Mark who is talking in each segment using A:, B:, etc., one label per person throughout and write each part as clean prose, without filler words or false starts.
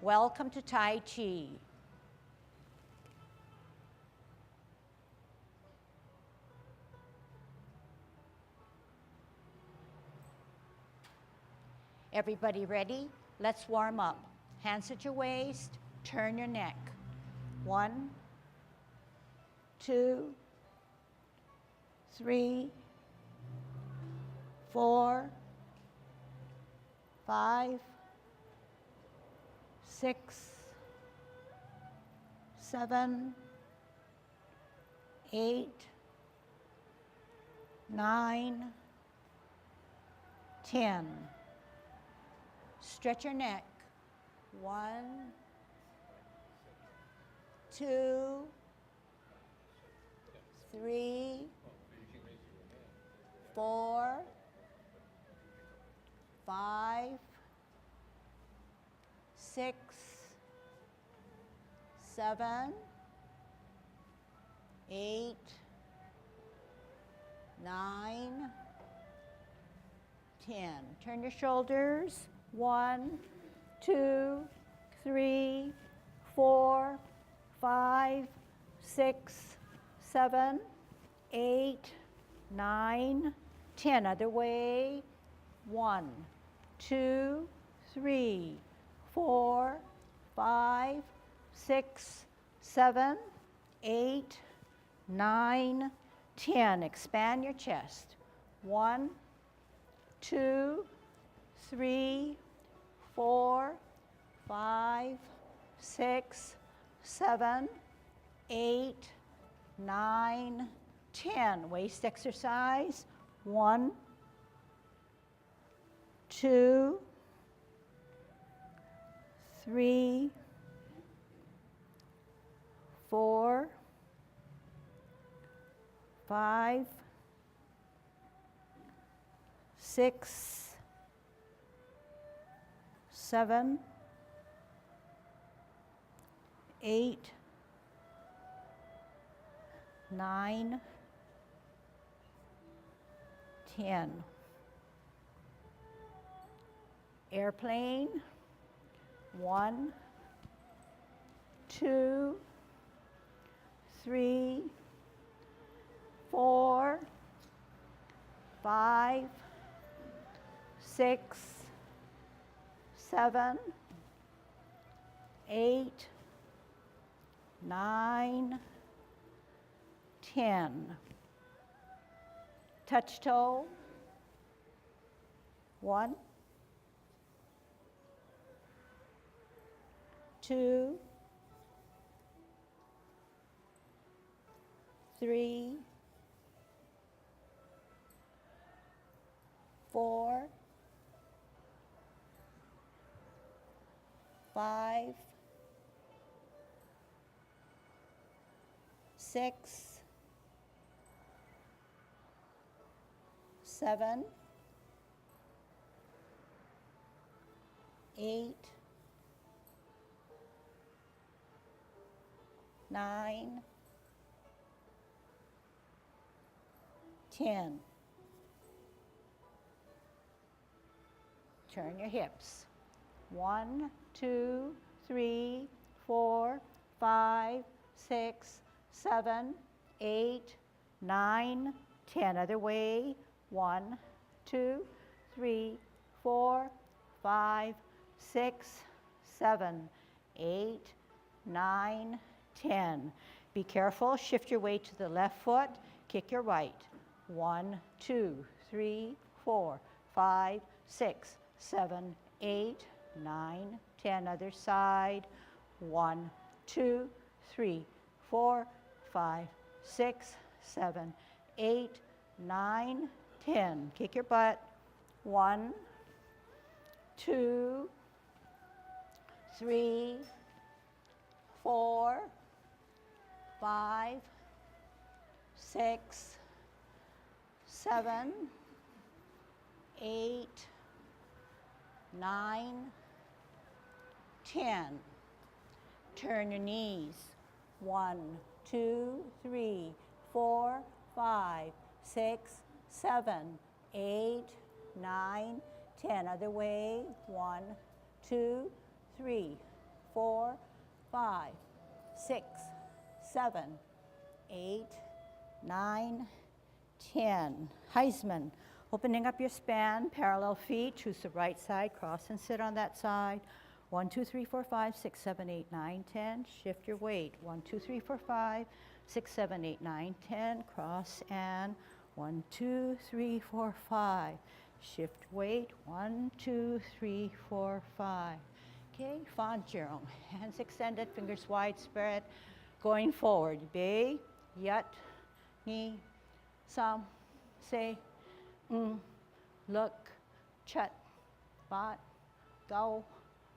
A: Welcome to Tai Chi. Everybody ready? Let's warm up. Hands at your waist, turn your neck. 1, 2, 3, 4, 5, 6, 7, 8, 9, 10. Stretch your neck. 1, 2, 3, 4, 5, 6, 7, 8, 9, 10. Turn your shoulders. 1, 2, 3, 4, 5, 6, 7, 8, 9, 10. Other way. 1, 2, 3, 4, 5, 6, 7, 8, 9, 10. Expand your chest. 1, 2, 3, 4, 5, 6, 7, 8, 9, 10. Waist exercise. 1, 2, 3, 4, 5, 6, 7, 8, 9, 10. Airplane. 1, 2, 3, 4, 5, 6, 7, 8, 9, 10. Touch toe. 1, 2, 3, 4, 5, 6, 7, 8, 9, 10. Turn your hips. 1, 2, 3, 4, 5, 6, 7, 8, 9, 10. Other way. 1, 2, 3, 4, 5, 6, 7, 8, 9, 10. Be careful. Shift your weight to the left foot. Kick your right. 1, 2, 3, 4, 5, 6, 7, 8, 9, 10. Other side. 1, 2, 3, 4, 5, 6, 7, 8, 9, 10. Kick your butt. 1, 2, 3, 4, 5, 6, 7, 8, 9, 10. Turn your knees. 1, 2, 3, 4, 5, 6, 7, 8, 9, 10. Other way. 1, 2, 3, 4, 5, 6, 7, 8, 9, 10. Heisman. Opening up your span, parallel feet, choose the right side, cross and sit on that side. 1, 2, 3, 4, 5, 6, 7, 8, 9, 10. Shift your weight. 1, 2, 3, 4, 5, 6, 7, 8, 9, 10. Cross and 1, 2, 3, 4, 5. Shift weight. 1, 2, 3, 4, 5. Okay, Fanjirong. Hands extended, fingers wide spread. Going forward. Be, yat, ni, sam, say, look, chat, bat, go,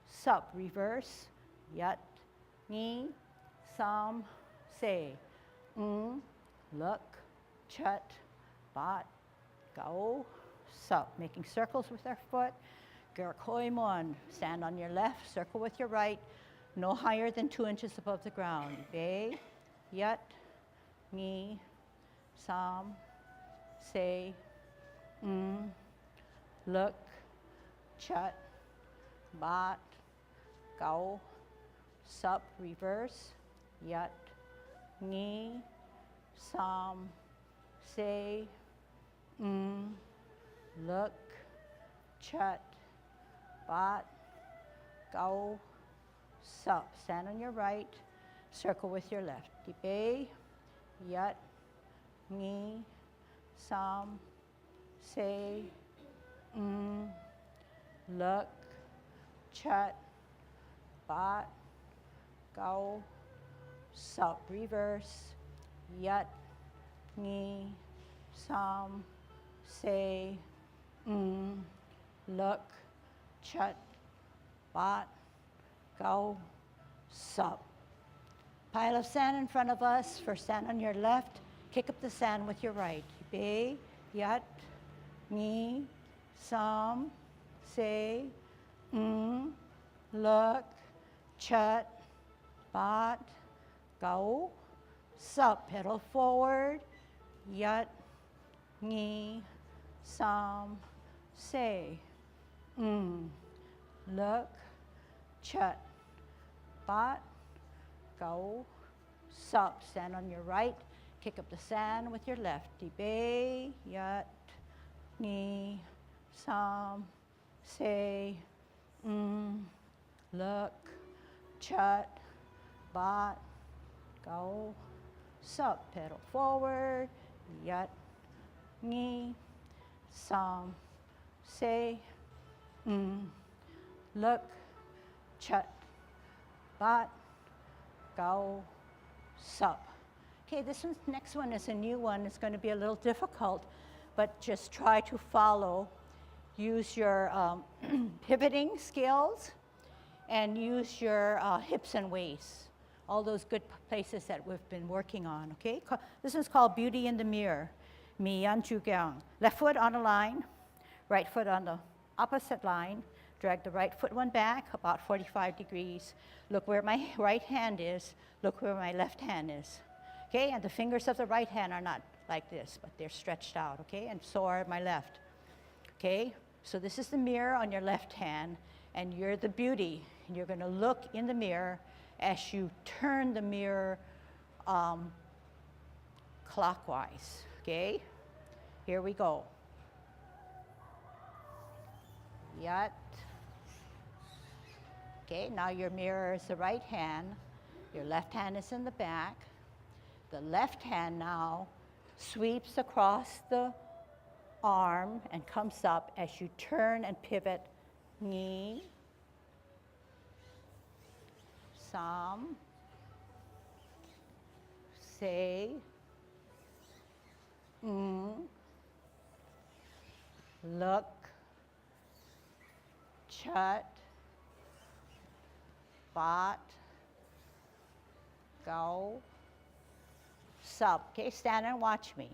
A: sup. Reverse. Yat, ni, sam, say, look, chat, bat, go, sup. Making circles with our foot. Gerkoimon. Stand on your left, circle with your right, no higher than 2 inches above the ground. Be, yat, ni, sam, say, look, chat, bat, go, sup. Reverse. Yat, ni, sam, say, look, chat, bat, go, sup. Stand on your right, circle with your left. Be, yat, ni, sam, say, look, chat, bat, go, sup. Reverse. Yat, ni, sam, say, look, chat, bat, go, sup. Pile of sand in front of us. First stand on your left. Kick up the sand with your right. Be, yat, ni, sam, say, look, chat, bat, go, sup. Pedal forward. Yat, ni, sam, say, look, chat, bat, go, sup. Stand on your right. Kick up the sand with your left. Be, yat, ni, sam, say, look, chat, bat, go, sup. Pedal forward. Yat, ni, sam, say, look, chat, bat, go, sup. Okay, next one is a new one. It's going to be a little difficult, but just try to follow. Use your pivoting skills and use your hips and waists. All those good places that we've been working on, okay? This is called Beauty in the Mirror. Miyan Jugyang. Left foot on a line, right foot on the opposite line. Drag the right foot one back about 45 degrees. Look where my right hand is. Look where my left hand is. Okay, and the fingers of the right hand are not like this, but they're stretched out, okay? And so are my left. Okay, so this is the mirror on your left hand, and you're the beauty. And you're gonna look in the mirror as you turn the mirror clockwise, okay? Here we go. Yat. Okay, now your mirror is the right hand. Your left hand is in the back. The left hand now sweeps across the arm and comes up as you turn and pivot. Ni, sam, say, look, chat, bat, go, sup. Okay, stand and watch me.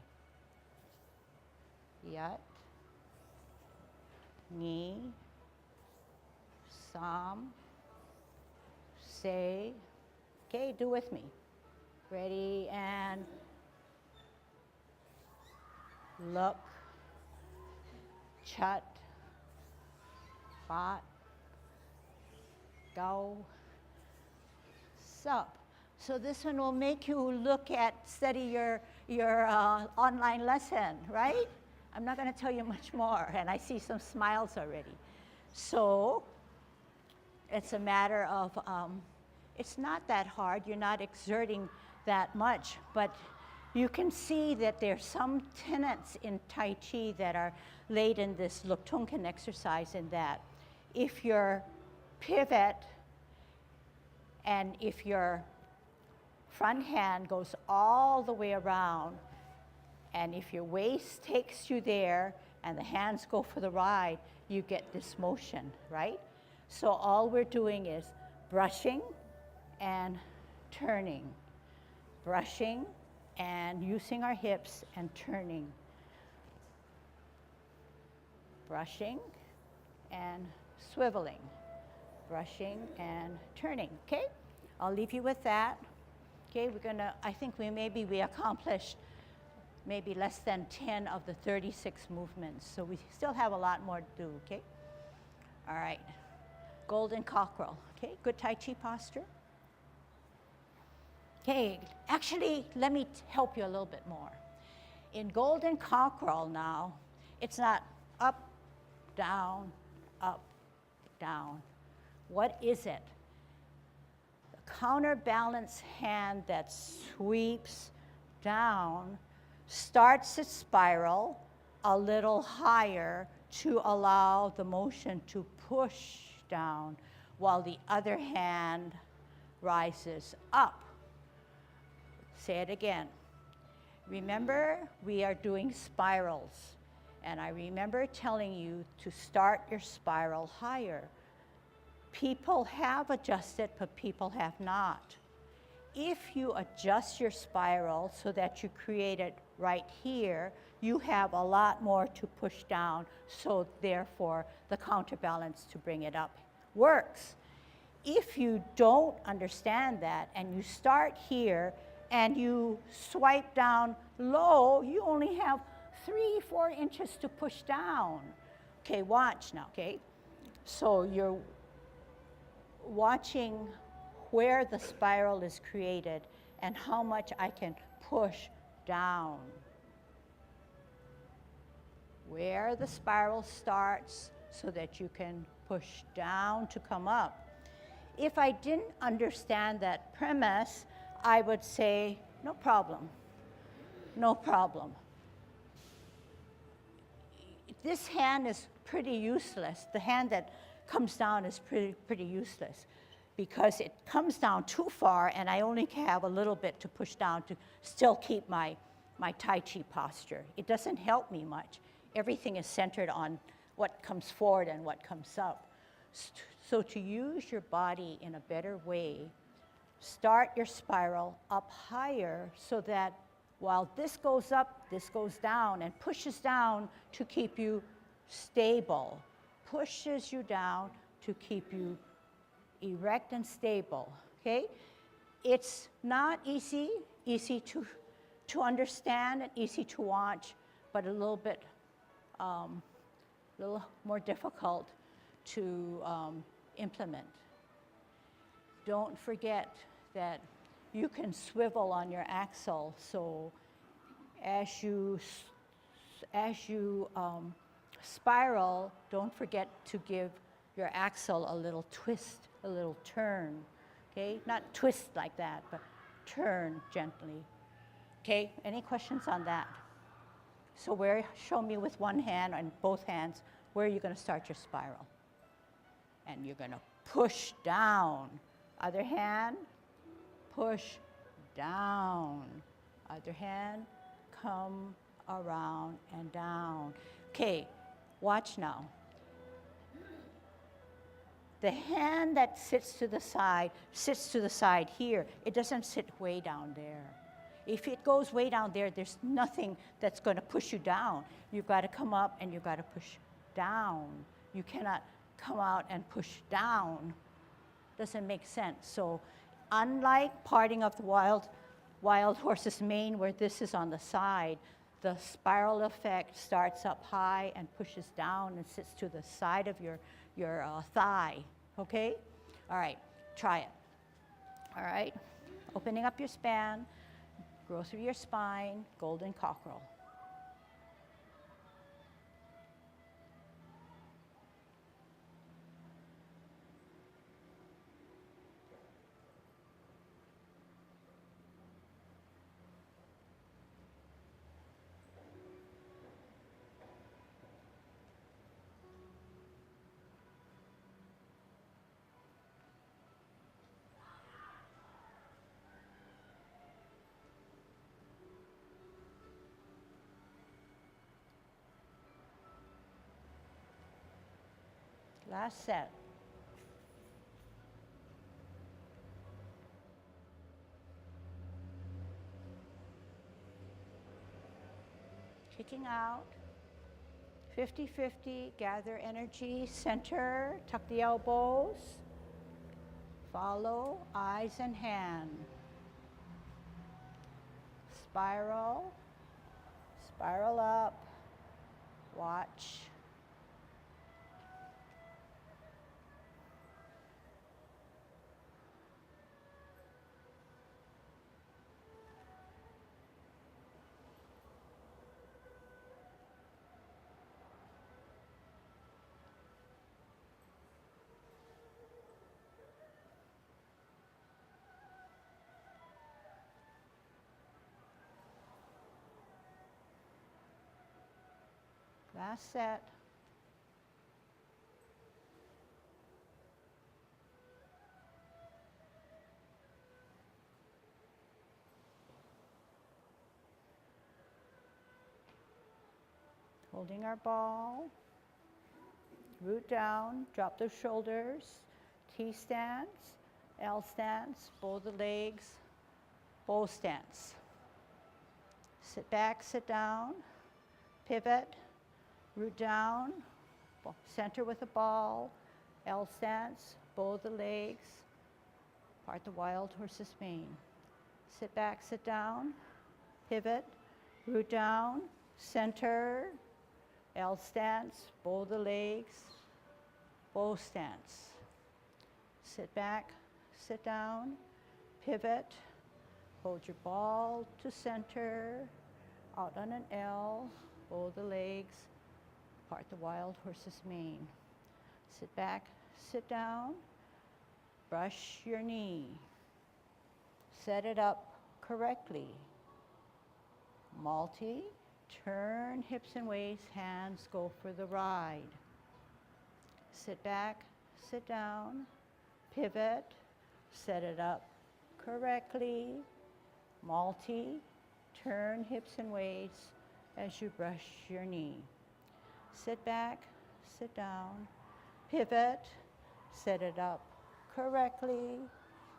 A: Yat, ni, sam, say. Okay, do with me. Ready, and look, chat, bat, go, hips up. So this one will make you study your online lesson, right? I'm not going to tell you much more, and I see some smiles already. So it's a matter of, it's not that hard. You're not exerting that much, but you can see that there's some tenets in Tai Chi that are laid in this Luktunkan exercise, in that if your pivot and if your front hand goes all the way around, and if your waist takes you there and the hands go for the ride, you get this motion, right? So all we're doing is brushing and turning, brushing and using our hips and turning, brushing and swiveling, brushing and turning, okay? I'll leave you with that. Okay, I think we accomplished maybe less than 10 of the 36 movements, so we still have a lot more to do, okay? All right, golden cockerel, okay? Good Tai Chi posture. Okay, actually, let me help you a little bit more. In golden cockerel now, it's not up, down, up, down. What is it? The counterbalance hand that sweeps down starts its spiral a little higher to allow the motion to push down, while the other hand rises up. Say it again. Remember, we are doing spirals, and I remember telling you to start your spiral higher. People have adjusted, but people have not. If you adjust your spiral so that you create it right here, you have a lot more to push down, so therefore the counterbalance to bring it up works. If you don't understand that and you start here and you swipe down low, you only have 3-4 inches to push down. Okay, watch now, okay? So you're watching where the spiral is created and how much I can push down. Where the spiral starts so that you can push down to come up. If I didn't understand that premise, I would say, no problem, no problem. This hand is pretty useless. The hand that comes down is pretty useless, because it comes down too far and I only have a little bit to push down to still keep my Tai Chi posture. It doesn't help me much. Everything is centered on what comes forward and what comes up. So to use your body in a better way, start your spiral up higher so that while this goes up, this goes down and pushes down to keep you stable, pushes you down to keep you erect and stable, okay? It's not easy to understand and easy to watch, but a little more difficult to implement. Don't forget that you can swivel on your axle, so as you spiral, don't forget to give your axle a little twist, a little turn, okay? Not twist like that, but turn gently. Okay, any questions on that? So show me with one hand and both hands, where are you going to start your spiral? And you're going to push down. Other hand, push down. Other hand, come around and down. Okay, watch now. The hand that sits to the side here. It doesn't sit way down there. If it goes way down there, there's nothing that's going to push you down. You've got to come up and you've got to push down. You cannot come out and push down. Doesn't make sense. So unlike parting of the wild horse's mane, where this is on the side, the spiral effect starts up high and pushes down and sits to the side of your thigh, okay? All right, try it. All right, opening up your span, grow through your spine, golden cockerel. Last set. Kicking out. 50-50, gather energy, center, tuck the elbows. Follow, eyes and hand. Spiral, spiral up, watch. Last set. Holding our ball. Root down, drop the shoulders. T stance, L stance, bow the legs, bow stance. Sit back, sit down, pivot, root down, center with the ball, L stance, bow the legs, part the wild horse's mane. Sit back, sit down, pivot, root down, center, L stance, bow the legs, bow stance. Sit back, sit down, pivot, hold your ball to center, out on an L, bow the legs, part the wild horse's mane. Sit back, sit down, brush your knee. Set it up correctly. Multi, turn hips and waist, hands go for the ride. Sit back, sit down, pivot, set it up correctly. Multi, turn hips and waist as you brush your knee. Sit back, sit down, pivot, set it up correctly.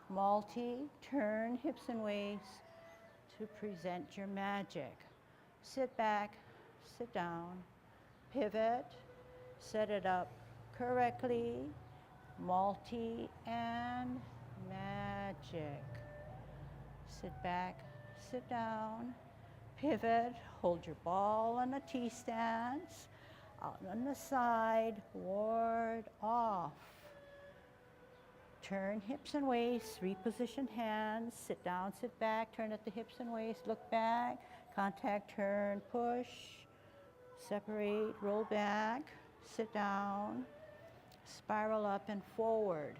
A: Multi, turn hips and waist to present your magic. Sit back, sit down, pivot, set it up correctly. Multi and magic. Sit back, sit down, pivot, hold your ball on a T stance, out on the side, ward off. Turn hips and waist, reposition hands, sit down, sit back, turn at the hips and waist, look back, contact, turn, push, separate, roll back, sit down, spiral up and forward.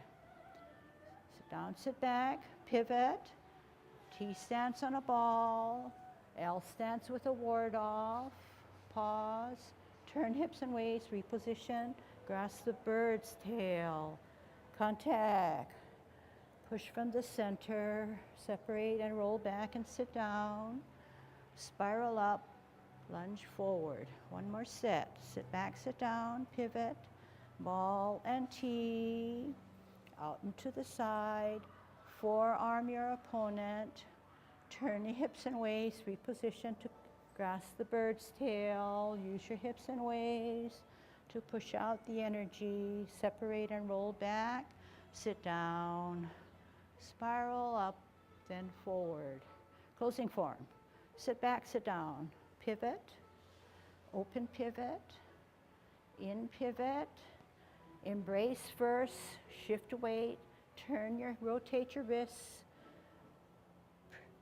A: Sit down, sit back, pivot, T stance on a ball, L stance with a ward off, pause, turn hips and waist, reposition, grasp the bird's tail, contact, push from the center, separate and roll back and sit down, spiral up, lunge forward. One more set, sit back, sit down, pivot, ball and T, out and to the side, forearm your opponent, turn your hips and waist, reposition to grasp the bird's tail, use your hips and waist to push out the energy, separate and roll back, sit down, spiral up, then forward. Closing form, sit back, sit down, pivot, open pivot, in pivot, embrace first, shift weight, rotate your wrists,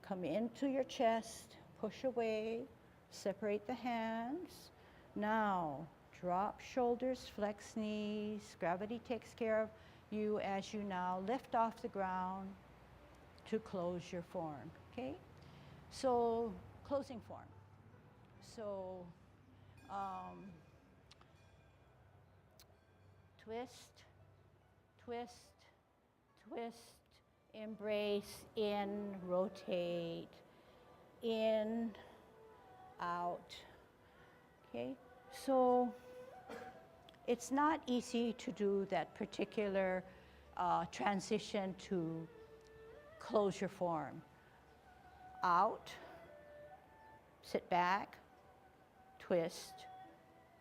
A: Come into your chest, push away, separate the hands. Now, drop shoulders, flex knees. Gravity takes care of you as you now lift off the ground to close your form, okay? So, closing form. So, twist, twist, twist, embrace, in, rotate, in, out, okay? So it's not easy to do that particular transition to close your form. Out, sit back, twist,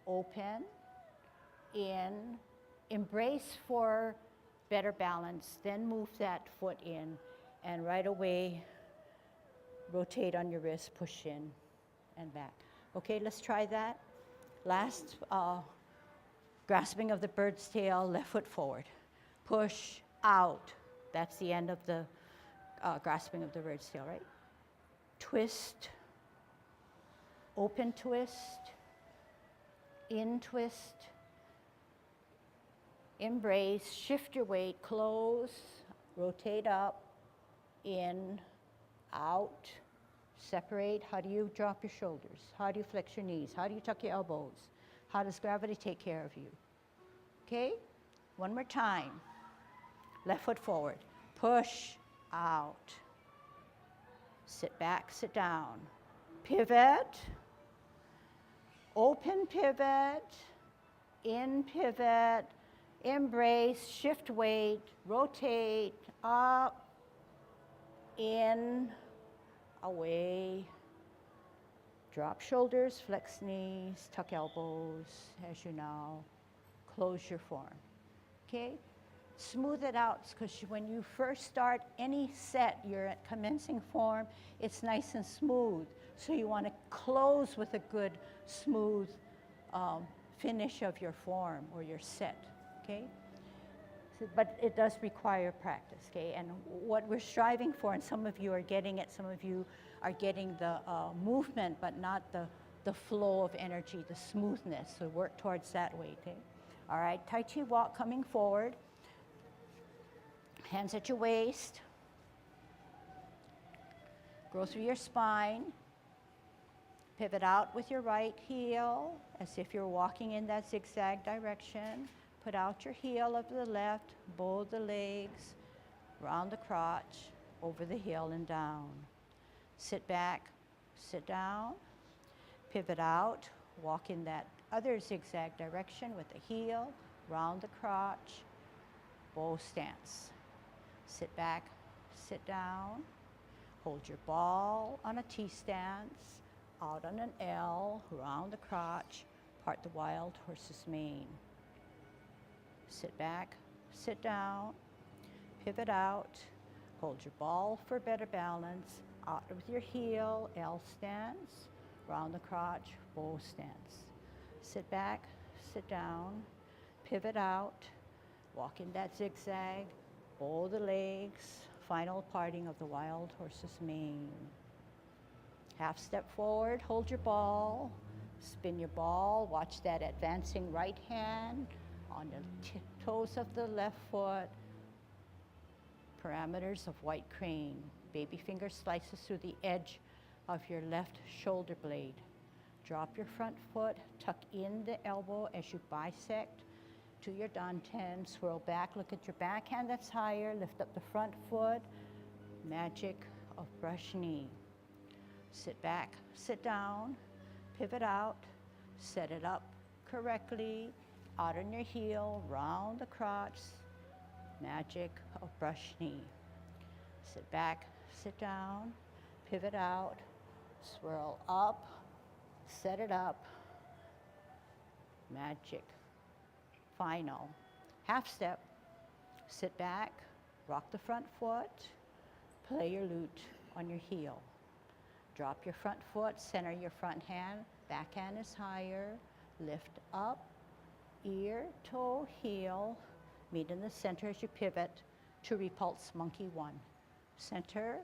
A: open, in, embrace for better balance, then move that foot in, and right away, rotate on your wrist, push in and back. Okay, let's try that. Last, grasping of the bird's tail, left foot forward. Push out. That's the end of the grasping of the bird's tail, right? Twist, open twist, in twist, embrace, shift your weight, close, rotate up, in, out, separate. How do you drop your shoulders? How do you flex your knees? How do you tuck your elbows? How does gravity take care of you? Okay, one more time. Left foot forward, push, out. Sit back, sit down. Pivot, open pivot, in pivot, embrace, shift weight, rotate, up, in, away. Drop shoulders, flex knees, tuck elbows as you now close your form. Okay? Smooth it out, because when you first start any set, you're at commencing form, it's nice and smooth. So you want to close with a good, smooth finish of your form or your set. Okay? So, but it does require practice, okay? And what we're striving for, and some of you are getting it, some of you are getting the movement, but not the flow of energy, the smoothness. So work towards that way, okay? All right, Tai Chi walk coming forward. Hands at your waist. Go through your spine. Pivot out with your right heel, as if you're walking in that zigzag direction. Put out your heel of the left, bow the legs, round the crotch, over the heel and down. Sit back, sit down, pivot out, walk in that other zigzag direction with the heel, round the crotch, bow stance. Sit back, sit down, hold your ball on a T stance, out on an L, round the crotch, part the wild horse's mane. Sit back, sit down, pivot out, hold your ball for better balance, out with your heel, L stance, round the crotch, bow stance. Sit back, sit down, pivot out, walk in that zigzag, bow the legs, final parting of the wild horse's mane. Half step forward, hold your ball, spin your ball, watch that advancing right hand on the toes of the left foot, parameters of white crane. Baby finger slices through the edge of your left shoulder blade. Drop your front foot, tuck in the elbow as you bisect to your dantian, swirl back, look at your backhand that's higher, lift up the front foot, magic of brush knee. Sit back, sit down, pivot out, set it up correctly, out on your heel, round the crotch, magic of brush knee. Sit back, sit down, pivot out, swirl up, set it up, magic. Final. Half step, sit back, rock the front foot, play your lute on your heel. Drop your front foot, center your front hand, backhand is higher, lift up, ear, toe, heel, meet in the center as you pivot to repulse monkey one. Center,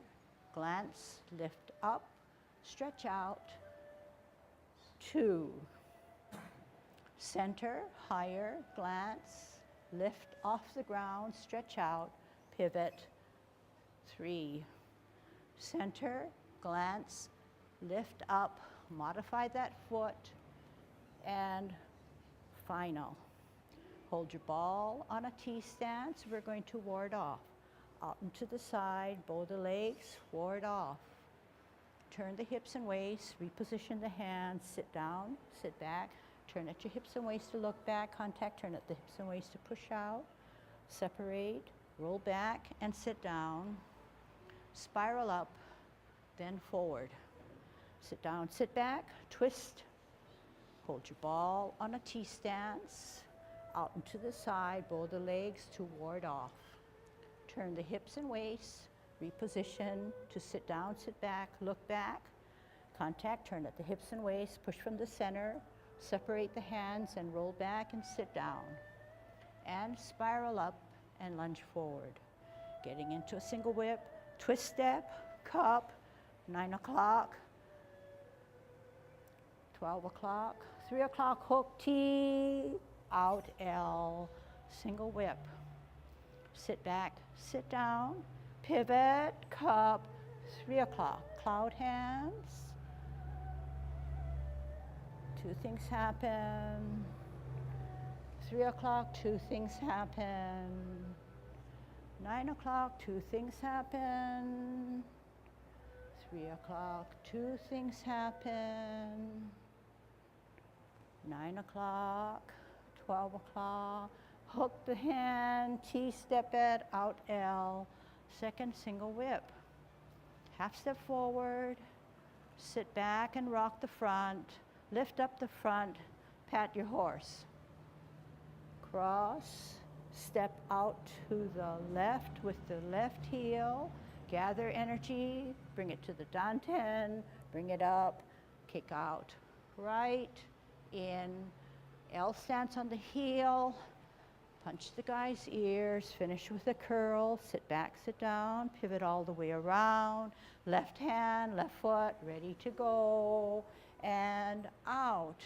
A: glance, lift up, stretch out. 2. Center, higher, glance, lift off the ground, stretch out, pivot. 3. Center, glance, lift up, modify that foot, and final. Hold your ball on a T stance. We're going to ward off. Out and to the side, bow the legs, ward off. Turn the hips and waist, reposition the hands, sit down, sit back, turn at your hips and waist to look back, contact, turn at the hips and waist to push out, separate, roll back and sit down, spiral up, then forward. Sit down, sit back, twist, hold your ball on a T stance, out and to the side, bow the legs to ward off. Turn the hips and waist, reposition to sit down, sit back, look back, contact, turn at the hips and waist, push from the center, separate the hands and roll back and sit down. And spiral up and lunge forward. Getting into a single whip, twist step, cup, 9 o'clock, 12 o'clock, 3 o'clock, hook T, out L, single whip. Sit back, sit down, pivot, cup, 3 o'clock, cloud hands. 2 things happen. 3 o'clock, 2 things happen. 9 o'clock, 2 things happen. 3 o'clock, 2 things happen. 9 o'clock, 12 o'clock, hook the hand, T step it, out L, second single whip. Half step forward, sit back and rock the front, lift up the front, pat your horse. Cross, step out to the left with the left heel, gather energy, bring it to the danten, bring it up, kick out. Right, in, L stance on the heel, punch the guy's ears, finish with a curl, sit back, sit down, pivot all the way around, left hand, left foot, ready to go, and out,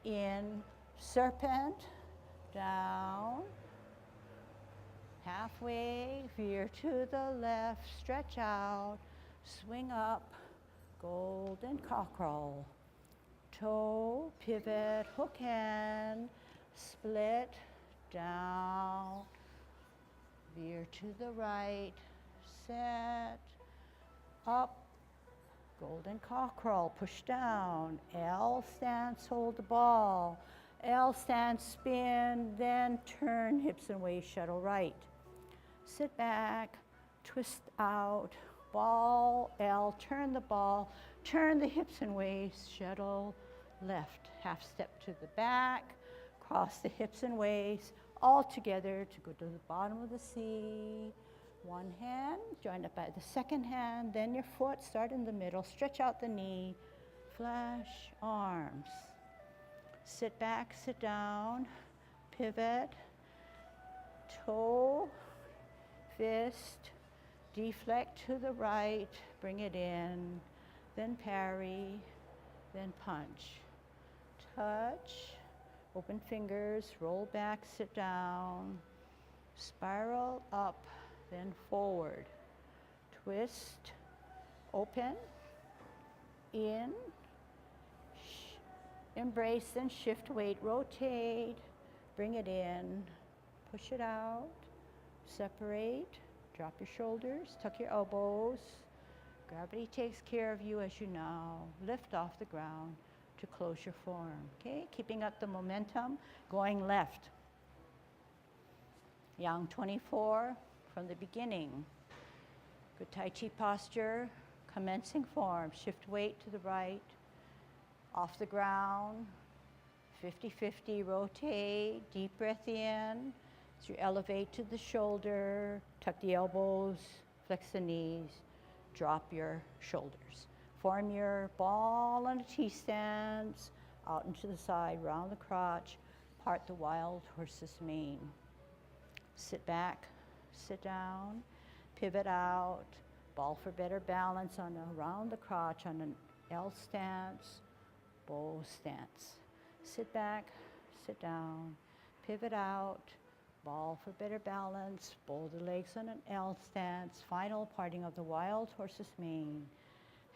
A: in, serpent, down, halfway, veer to the left, stretch out, swing up, golden cockerel, toe, pivot, hook hand, split, down, veer to the right, set, up, golden cockerel, push down, L stance, hold the ball, L stance, spin, then turn, hips and waist, shuttle right. Sit back, twist out, ball, L, turn the ball, turn the hips and waist, shuttle left, half step to the back, cross the hips and waist, all together to go to the bottom of the C. One hand, join up by the second hand, then your foot, start in the middle, stretch out the knee, flash arms. Sit back, sit down, pivot, toe, fist, deflect to the right, bring it in, then parry, then punch. Touch, open fingers, roll back, sit down, spiral up, then forward. Twist, open, in, embrace, then shift weight, rotate, bring it in, push it out, separate, drop your shoulders, tuck your elbows. Gravity takes care of you as you now lift off the ground to close your form. Okay, keeping up the momentum, going left. Yang 24 from the beginning. Good Tai Chi posture, commencing form. Shift weight to the right, off the ground, 50-50, rotate, deep breath in. As you elevate to the shoulder, tuck the elbows, flex the knees, drop your shoulders. Form your ball on a T-stance, out and to the side, round the crotch, part the wild horse's mane. Sit back, sit down, pivot out, Ball for better balance on around the crotch on an L stance, bow stance. Sit back, sit down, pivot out, ball for better balance, bow the legs on an L stance, final parting of the wild horse's mane.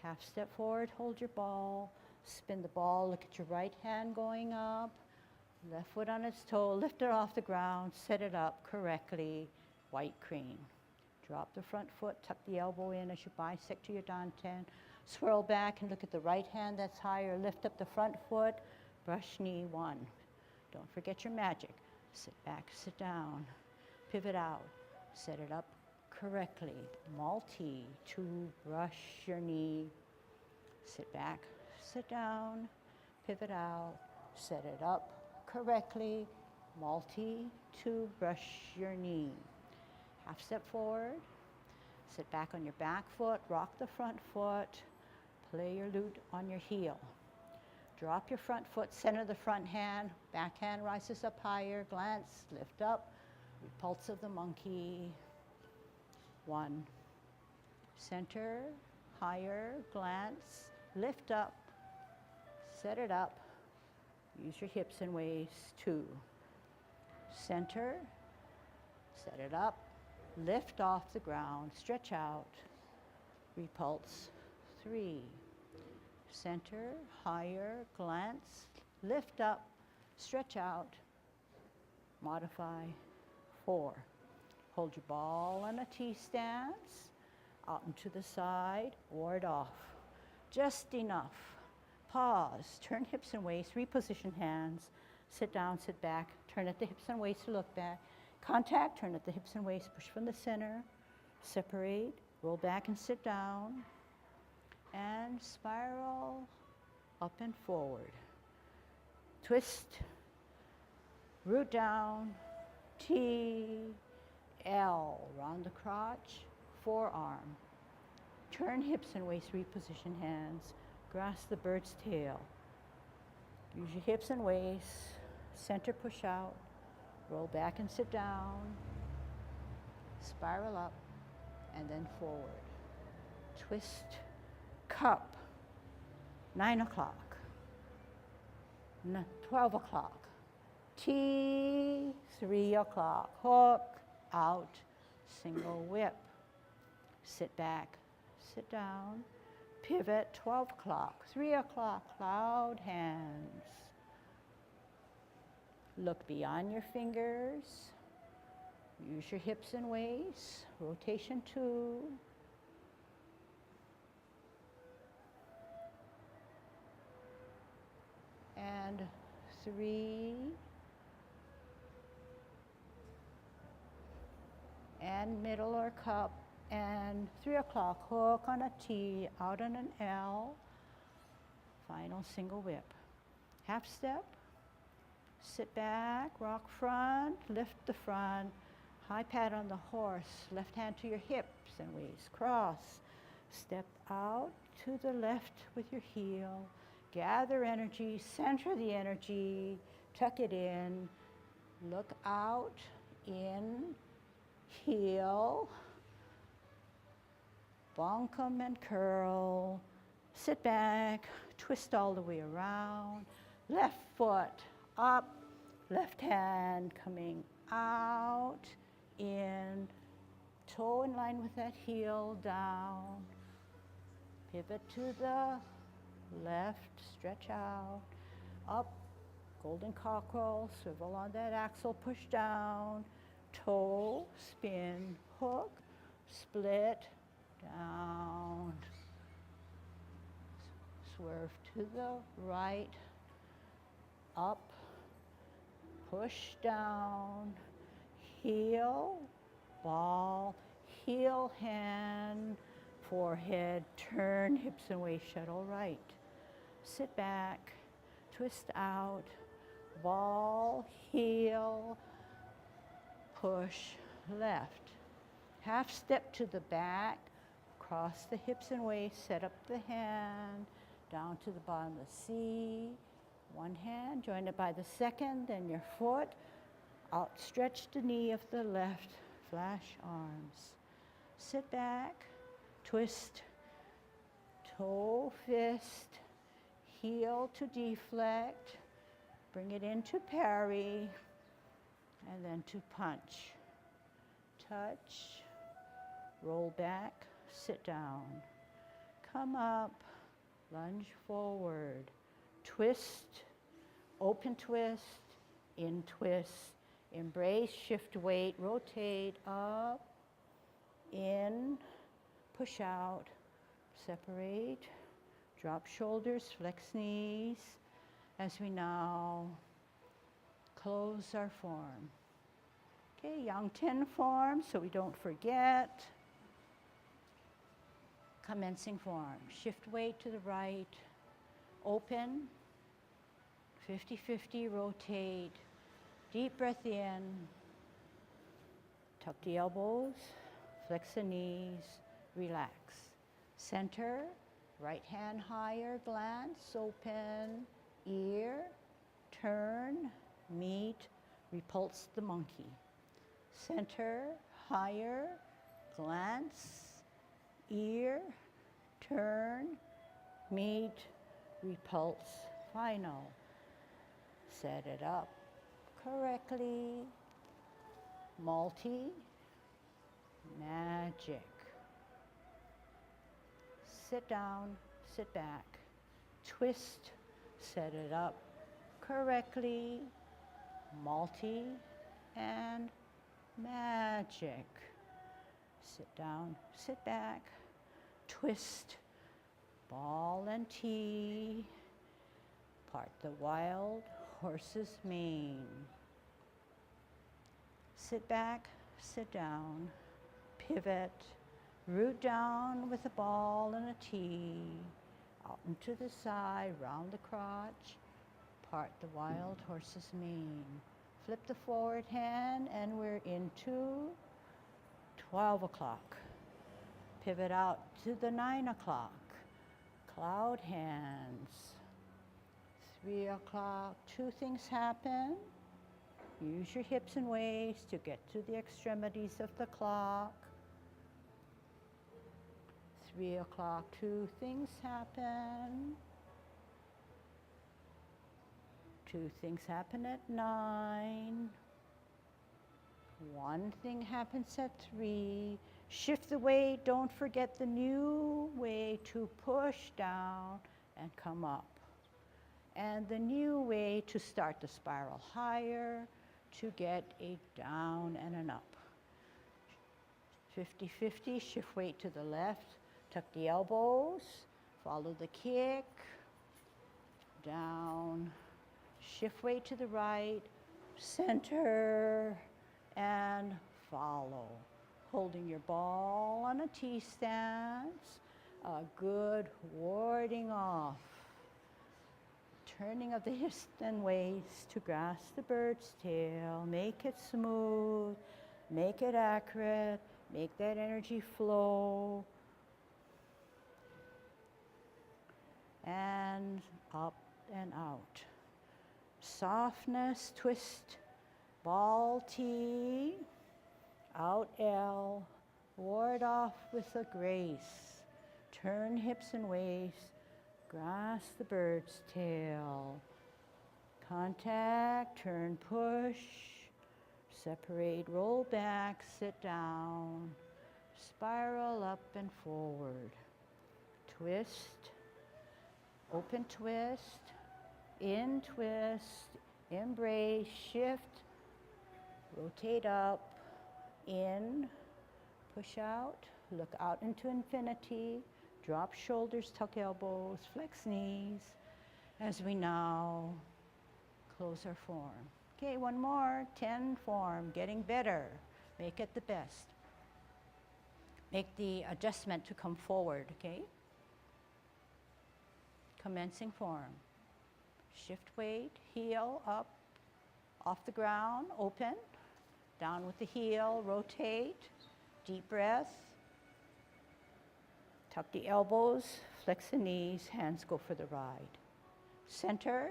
A: Half step forward, hold your ball, spin the ball, look at your right hand going up, left foot on its toe, lift it off the ground, set it up correctly, white crane. Drop the front foot, tuck the elbow in as you bisect to your dantian. Swirl back and look at the right hand that's higher. Lift up the front foot, brush knee one. Don't forget your magic. Sit back, sit down, pivot out, set it up correctly. Multi, two, brush your knee. Sit back, sit down, pivot out, set it up correctly. Multi, two, brush your knee. Half step forward, sit back on your back foot, rock the front foot, play your lute on your heel. Drop your front foot, center the front hand, back hand rises up higher, glance, lift up, repulse of the monkey. One, center, higher, glance, lift up, set it up, use your hips and waist. Two, center, set it up, lift off the ground, stretch out, repulse. Three, center, higher, glance, lift up, stretch out, modify. Four, hold your ball on a T stance, out and to the side, ward off. Just enough. Pause, turn hips and waist, reposition hands, sit down, sit back, turn at the hips and waist to look back. Contact, turn at the hips and waist, push from the center, separate, roll back and sit down, and spiral up and forward. Twist, root down, T, L, round the crotch, forearm. Turn hips and waist, reposition hands, grasp the bird's tail. Use your hips and waist, center push out, roll back and sit down, spiral up, and then forward. Twist, cup, 9 o'clock, 12 o'clock, T, 3 o'clock, hook, out, single whip. Sit back, sit down, pivot, 12 o'clock, 3 o'clock, cloud hands. Look beyond your fingers. Use your hips and waist. Rotation 2. And 3. And middle or cup. And 3 o'clock, hook on a T, out on an L. Final single whip. Half step. Sit back, rock front, lift the front, high pat on the horse, left hand to your hips and waist, cross. Step out to the left with your heel, gather energy, center the energy, tuck it in, look out, in, heel, bonkum and curl, sit back, twist all the way around, left foot, up, left hand coming out, in, toe in line with that heel, down, pivot to the left, stretch out, up, golden cockerel, swivel on that axle, push down, toe, spin, hook, split, down, swerve to the right, up, push down, heel, ball, heel, hand, forehead, turn, hips and waist, shuttle right. Sit back, twist out, ball, heel, push, left. Half step to the back, cross the hips and waist, set up the hand, down to the bottom of the C. One hand, join it by the second, then your foot, outstretch the knee of the left, flash arms. Sit back, twist, toe, fist, heel to deflect, bring it into parry, and then to punch. Touch, roll back, sit down. Come up, lunge forward, twist, open twist, in twist, embrace, shift weight, rotate, up, in, push out, separate, drop shoulders, flex knees, as we now close our form. Okay, Yang 10 form, so we don't forget. Commencing form, shift weight to the right, open, 50-50, rotate, deep breath in, tuck the elbows, flex the knees, relax. Center, right hand higher, glance, open, ear, turn, meet, repulse the monkey. Center, higher, glance, ear, turn, meet, repulse, final. Set it up correctly, multi, magic. Sit down, sit back, twist, set it up correctly, multi, and magic. Sit down, sit back, twist, ball and T, part the wild horse's mane. Sit back, sit down, pivot, root down with a ball and a T, out and to the side, round the crotch, part the wild horse's mane. Flip the forward hand and we're into 12 o'clock. Pivot out to the 9 o'clock. Cloud hands. 3 o'clock, two things happen. Use your hips and waist to get to the extremities of the clock. 3 o'clock, two things happen. Two things happen at 9. One thing happens at 3. Shift the weight, don't forget the new way to push down and come up. And the new way to start the spiral higher, to get a down and an up. 50-50, shift weight to the left, tuck the elbows, follow the kick, down, shift weight to the right, center, and follow. Holding your ball on a T stance, a good warding off. Turning of the hips and waist to grasp the bird's tail. Make it smooth, make it accurate, make that energy flow. And up and out. Softness, twist, ball T, out L, ward off with a grace. Turn hips and waist, grasp the bird's tail. Contact, turn, push, separate, roll back, sit down, spiral up and forward. Twist, open twist, in twist, embrace, shift, rotate up, in, push out, look out into infinity, drop shoulders, tuck elbows, flex knees, as we now close our form. Okay, one more, 10 form, getting better, make it the best. Make the adjustment to come forward, okay? Commencing form. Shift weight, heel up, off the ground, open, down with the heel, rotate, deep breath, tuck the elbows, flex the knees, hands go for the ride. Center,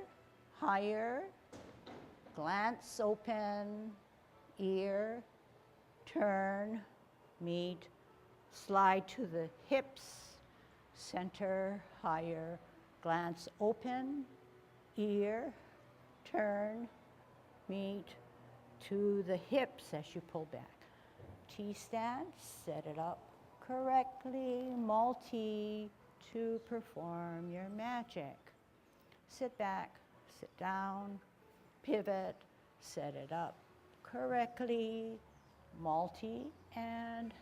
A: higher, glance open, ear, turn, meet, Slide to the hips, center, higher, glance open, ear, turn, meet to the hips as you pull back. T-stand, set it up correctly, multi to perform your magic. Sit back, sit down, pivot, set it up correctly, multi and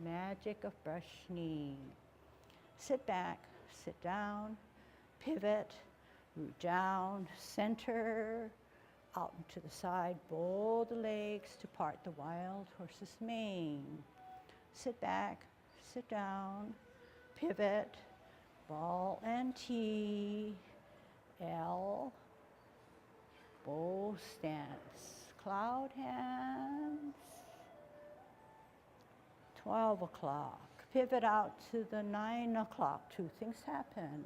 A: magic of brush knee. Sit back, sit down, pivot, root down, center, out and to the side, bow the legs to part the wild horse's mane. Sit back, sit down, pivot, ball and T, L, bow stance, cloud hands, 12 o'clock. Pivot out to the 9 o'clock. Two things happen.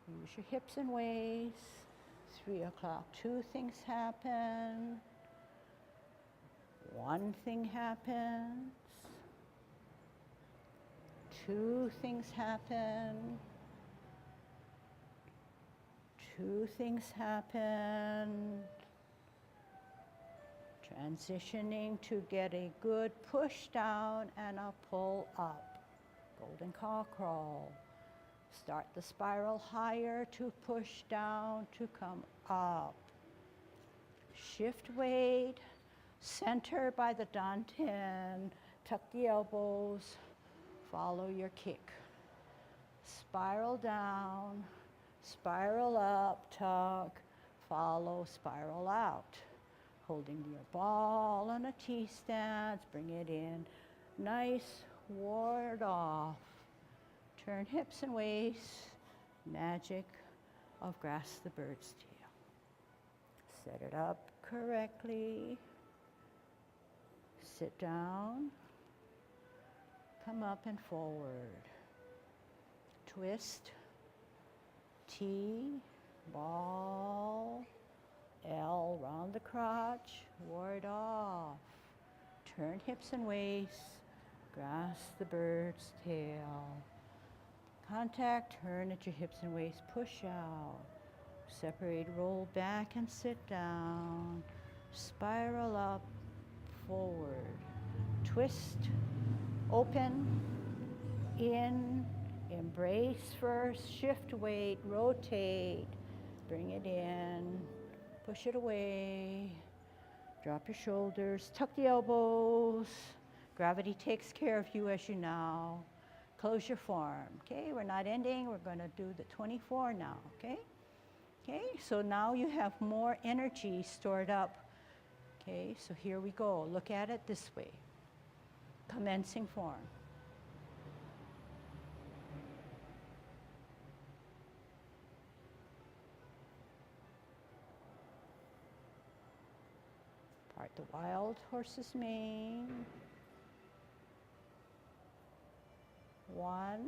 A: Use your hips and waist. 3 o'clock. Two things happen. One thing happens. Two things happen. Two things happen. Transitioning to get a good push down and a pull up. Golden car crawl. Start the spiral higher to push down to come up. Shift weight, center by the dantian, tuck the elbows, follow your kick. Spiral down, spiral up, tuck, follow, spiral out. Holding your ball on a T-stance, bring it in. Nice, ward off. Turn hips and waist, magic of grasp the bird's tail. Set it up correctly. Sit down, come up and forward. Twist, T, ball, L, round the crotch, ward off. Turn hips and waist, grasp the bird's tail. Contact, turn at your hips and waist, push out. Separate, roll back and sit down. Spiral up, forward. Twist, open, in, embrace first, shift weight, rotate, bring it in, push it away, drop your shoulders, tuck the elbows. Gravity takes care of you as you now. Close your form, okay? We're not ending, we're gonna do the 24 now, okay? Okay, so now you have more energy stored up. Okay, so here we go. Look at it this way. Commencing form. Part the wild horse's mane. 1,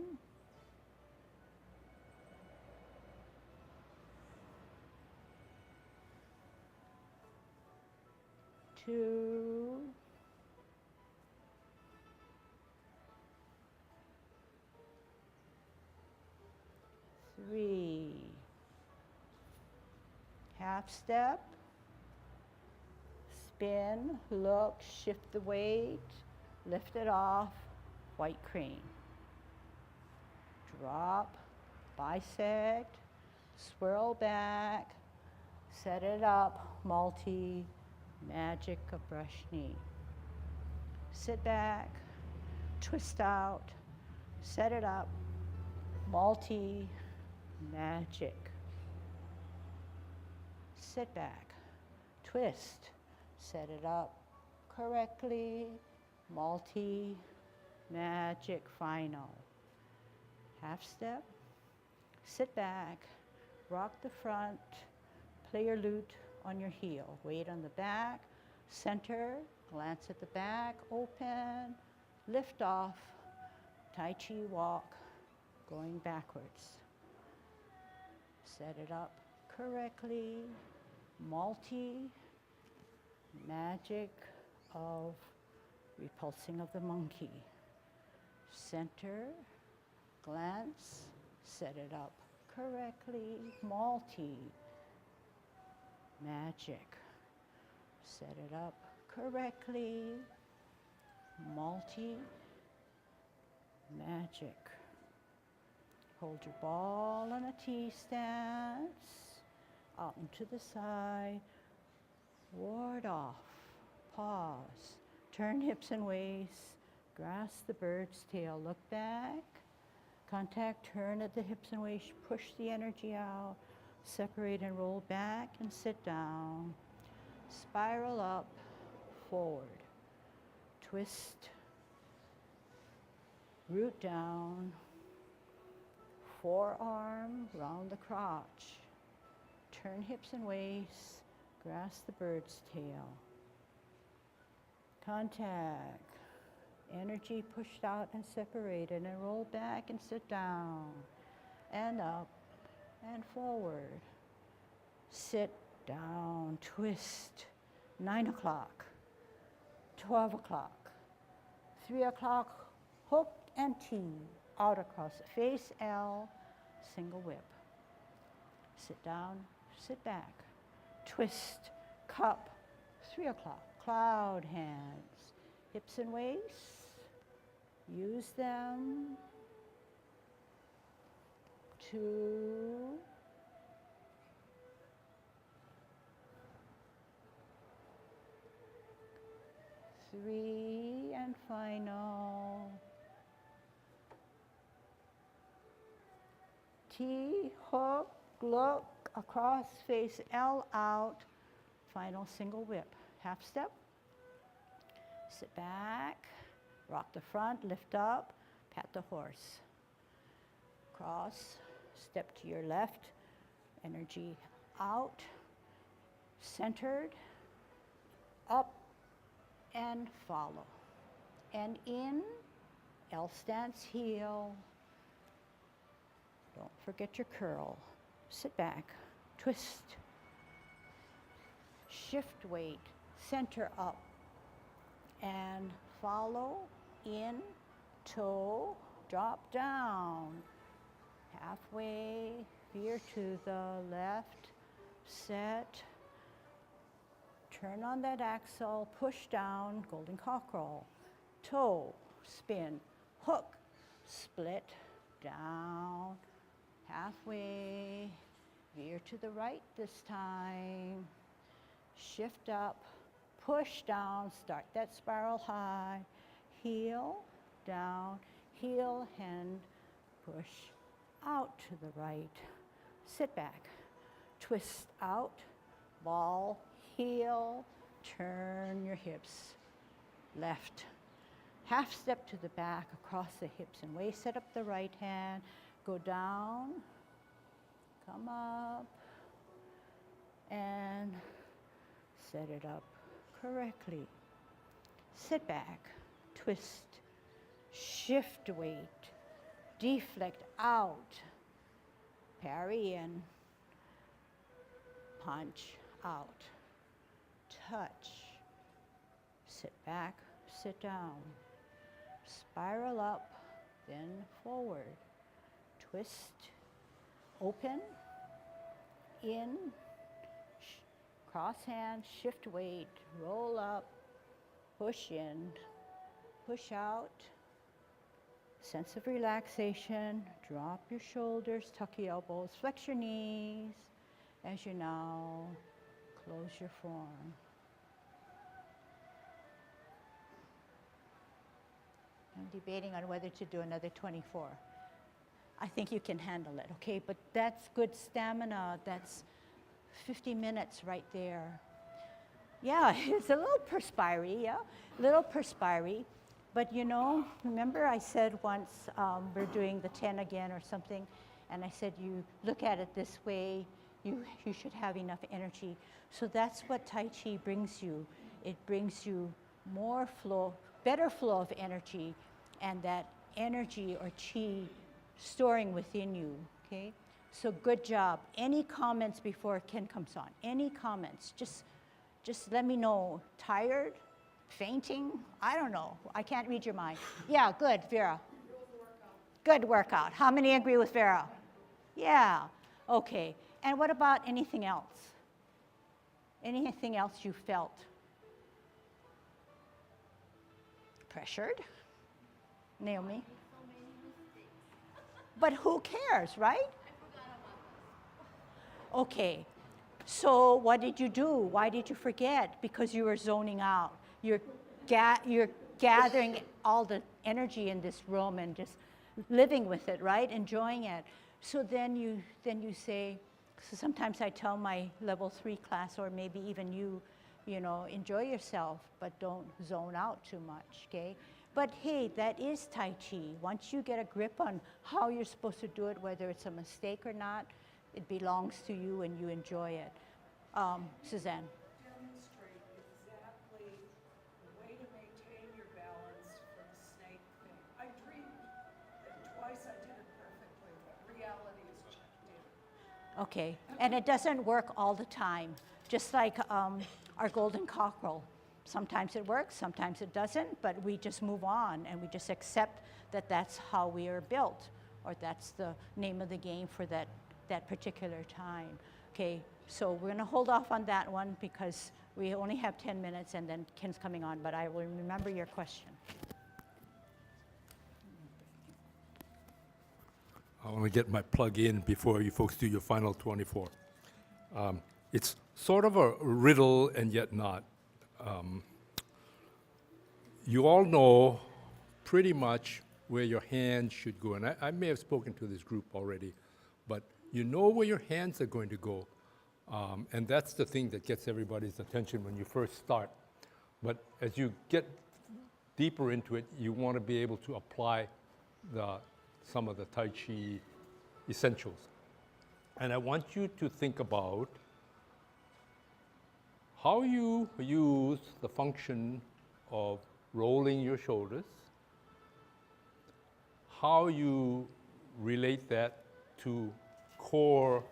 A: 2, 3. Half step, spin, look, shift the weight, lift it off, white crane. Drop, bisect, swirl back, set it up, multi, magic of brush knee. Sit back, twist out, set it up, multi, magic. Sit back, twist, set it up correctly, multi, magic, final. Half step, sit back, rock the front, play your lute on your heel. Weight on the back, center, glance at the back, open, lift off, Tai Chi walk, going backwards. Set it up correctly, multi, magic of repulsing of the monkey. center, glance, set it up correctly, multi, magic, set it up correctly, multi, magic. Hold your ball on a T stance, out and to the side, ward off, pause, turn hips and waist, grasp the bird's tail, look back, contact, turn at the hips and waist, push the energy out, separate and roll back and sit down, spiral up, forward, twist, root down, forearm round the crotch, turn hips and waist, grasp the bird's tail, contact, energy pushed out and separated, and roll back and sit down, and up and forward, sit down, twist, 9 o'clock, 12 o'clock, 3 o'clock, hook and T, out across the face, L, single whip. Sit down, sit back, twist, cup, 3 o'clock, cloud hands, hips and waist, use them, 2, 3, and final. T, hook, look, across, face, L, out, final single whip. Half step, sit back, rock the front, lift up, pat the horse. Cross, step to your left, energy out, centered, up, and follow. And in, L stance, heel. Don't forget your curl. Sit back, twist, shift weight, center up, and follow, in, toe, drop down, halfway, veer to the left, set, turn on that axle, push down, golden cockerel, toe, spin, hook, split, down, halfway, veer to the right this time, shift up, push down, start that spiral high, heel, down, heel, hand, push out to the right, sit back, twist out, ball, heel, turn your hips, left, half step to the back, across the hips and waist, set up the right hand, go down, come up, and set it up correctly. Sit back, twist, shift weight, deflect out, parry in, punch out, touch, sit back, sit down, spiral up, then forward, twist, open, in, cross hand, shift weight, roll up, push in, push out, sense of relaxation, drop your shoulders, tuck your elbows, flex your knees as you now close your form. I'm debating on whether to do another 24. I think you can handle it, okay? But that's good stamina. That's 50 minutes right there. Yeah, it's a little perspiry, yeah? A little perspiry. But you know, remember I said once we're doing the 10 again or something, and I said you look at it this way, you should have enough energy. So that's what Tai Chi brings you. It brings you more flow, better flow of energy, and that energy or chi storing within you, okay? So good job. Any comments before Ken comes on? Any comments? Just let me know. Tired? Fainting? I don't know. I can't read your mind. Yeah, good, Vera. Good workout. How many agree with Vera? Yeah. Okay. And what about anything else? Anything else you felt? Pressured? Naomi? But who cares, right? Okay. So what did you do? Why did you forget? Because you were zoning out. You're gathering all the energy in this room and just living with it, right? Enjoying it. So then you say, so sometimes I tell my level 3 class, or maybe even you know, enjoy yourself, but don't zone out too much, okay? But hey, that is Tai Chi. Once you get a grip on how you're supposed to do it, whether it's a mistake or not, it belongs to you and you enjoy it. Suzanne.
B: Demonstrate exactly the way to maintain your balance for the snake thing. I dreamed that twice I did it perfectly, but reality is checked in.
A: Okay, and it doesn't work all the time. Just like our golden cockerel. Sometimes it works, sometimes it doesn't, but we just move on and we just accept that that's how we are built, or that's the name of the game for that particular time. Okay, so we're gonna hold off on that one because we only have 10 minutes and then Ken's coming on, but I will remember your question.
C: I want to get my plug in before you folks do your final 24. It's sort of a riddle and yet not. You all know pretty much where your hands should go, and I may have spoken to this group already, but you know where your hands are going to go, and that's the thing that gets everybody's attention when you first start. But as you get deeper into it, you want to be able to apply some of the Tai Chi essentials. And I want you to think about how you use the function of rolling your shoulders, how you relate that to core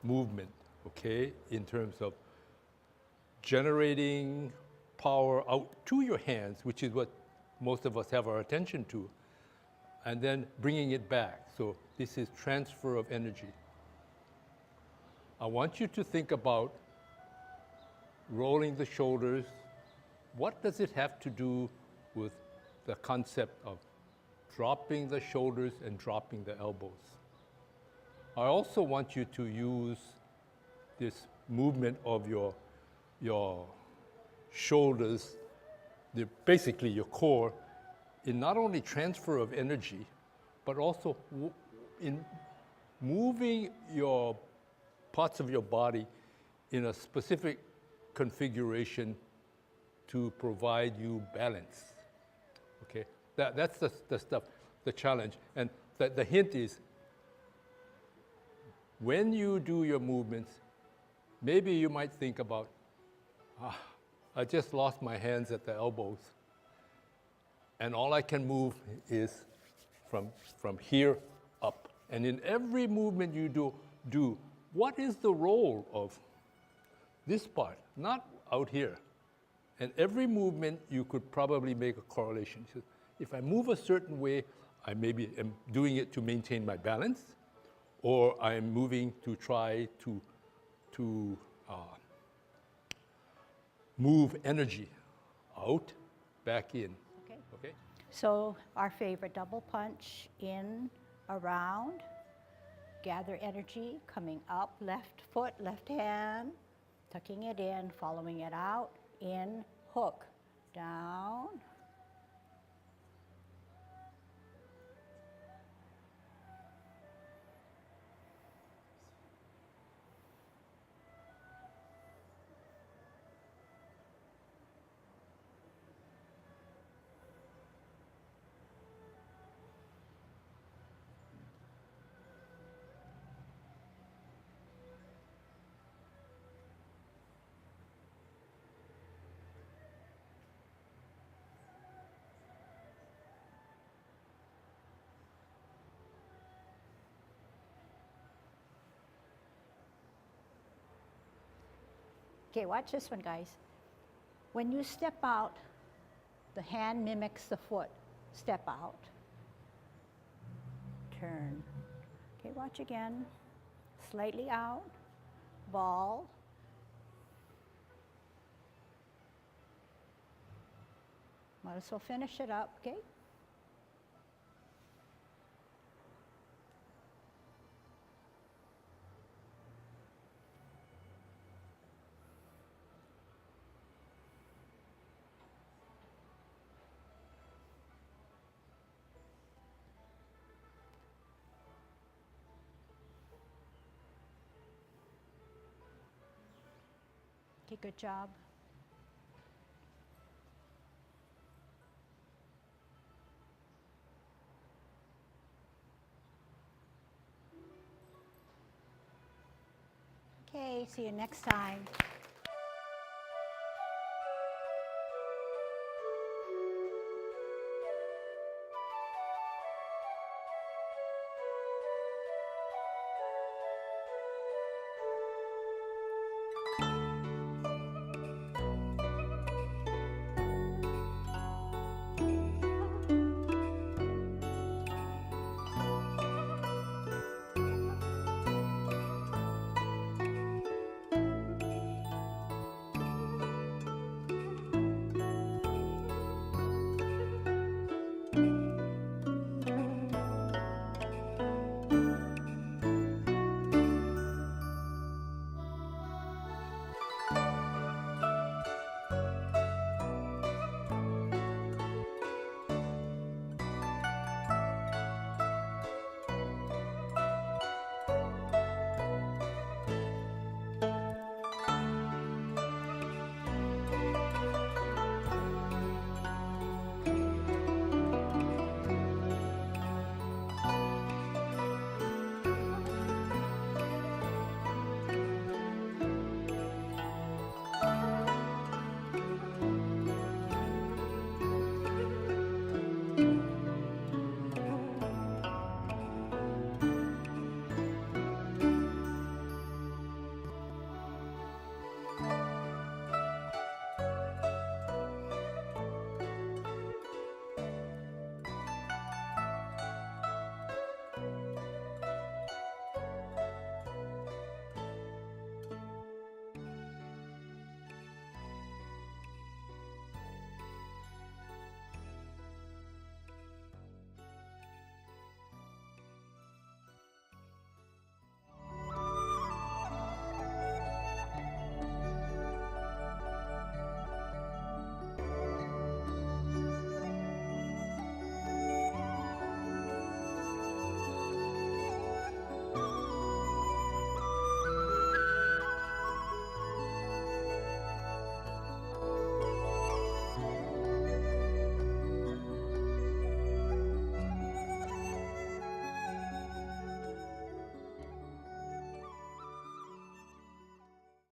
C: movement, okay, in terms of generating power out to your hands, which is what most of us have our attention to, and then bringing it back. So this is transfer of energy. I want you to think about rolling the shoulders. What does it have to do with the concept of dropping the shoulders and dropping the elbows? I also want you to use this movement of your shoulders, basically your core, in not only transfer of energy, but also in moving your parts of your body in a specific configuration to provide you balance. Okay, that's the stuff, the challenge. And the hint is, when you do your movements, maybe you might think about, I just lost my hands at the elbows, and all I can move is from here up. And in every movement you do, what is the role of this part, not out here? And every movement you could probably make a correlation. So if I move a certain way, I maybe am doing it to maintain my balance, or I am moving to try to move energy out, back in.
A: Okay.
C: Okay?
A: So our favorite double punch, in, around, gather energy, coming up, left foot, left hand, tucking it in, following it out, in, hook, down. Okay, watch this one, guys. When you step out, the hand mimics the foot. Step out. turn. Okay, watch again. Slightly out, ball. Might as well finish it up, okay? Okay, good job. Okay, see you next time.